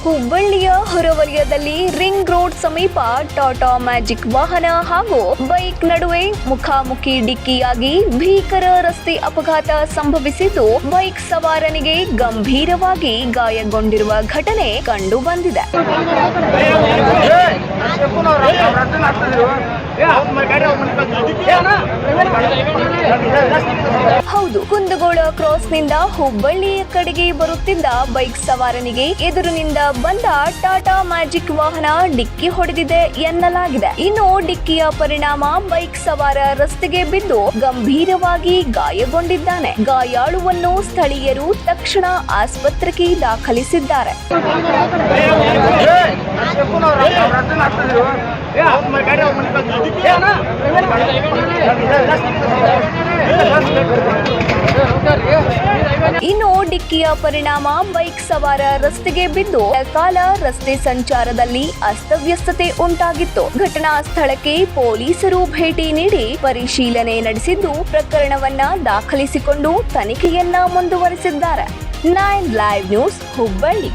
ಹುಬ್ಬಳ್ಳಿಯ ಹೊರವಲಯದಲ್ಲಿ ring road ಸಮೀಪ ಟಾಟಾ ಮ್ಯಾಜಿಕ್ ವಾಹನ ಹಾಗೂ ಬೈಕ್ ನಡುವೆ ಮುಖಾಮುಖಿ ಡಿಕ್ಕಿಯಾಗಿ ಭೀಕರ ರಸ್ತೆ ಅಪಘಾತ ಸಂಭವಿಸಿದ್ದು ಬೈಕ್ ಸವಾರನಿಗೆ ಗಂಭೀರವಾಗಿ ಗಾಯಗೊಂಡಿರುವ ಘಟನೆ ಕಂಡು ಬಂದಿದೆ. ಹೌದು, ಕುಂದಗೋಳ ಕ್ರಾಸ್ನಿಂದ ಹುಬ್ಬಳ್ಳಿಯ ಕಡೆಗೆ ಬರುತ್ತಿದ್ದ ಬೈಕ್ ಸವಾರನಿಗೆ ಎದುರಿನಿಂದ ಬಂದ ಟಾಟಾ ಮ್ಯಾಜಿಕ್ ವಾಹನ ಡಿಕ್ಕಿ ಹೊಡೆದಿದೆ ಎನ್ನಲಾಗಿದೆ. ಇನ್ನು ಡಿಕ್ಕಿಯ ಪರಿಣಾಮ ಬೈಕ್ ಸವಾರ ರಸ್ತೆಗೆ ಬಿದ್ದು ಗಂಭೀರವಾಗಿ ಗಾಯಗೊಂಡಿದ್ದಾನೆ. ಗಾಯಾಳುವನ್ನು ಸ್ಥಳೀಯರು ತಕ್ಷಣ ಆಸ್ಪತ್ರೆಗೆ ದಾಖಲಿಸಿದ್ದಾರೆ. ಇನ್ನು ಡಿಕ್ಕಿಯ ಪರಿಣಾಮ ಬೈಕ್ ಸವಾರ ರಸ್ತೆಗೆ ಬಿದ್ದು ಕಾಲ ರಸ್ತೆ ಸಂಚಾರದಲ್ಲಿ ಅಸ್ತವ್ಯಸ್ತತೆ ಉಂಟಾಗಿತ್ತು. ಘಟನಾ ಸ್ಥಳಕ್ಕೆ ಪೊಲೀಸರು ಭೇಟಿ ನೀಡಿ ಪರಿಶೀಲನೆ ನಡೆಸಿದ್ದು ಪ್ರಕರಣವನ್ನ ದಾಖಲಿಸಿಕೊಂಡು ತನಿಖೆಯನ್ನ ಮುಂದುವರೆಸಿದ್ದಾರೆ. 9 ಲೈವ್ ನ್ಯೂಸ್ ಹುಬ್ಬಳ್ಳಿ.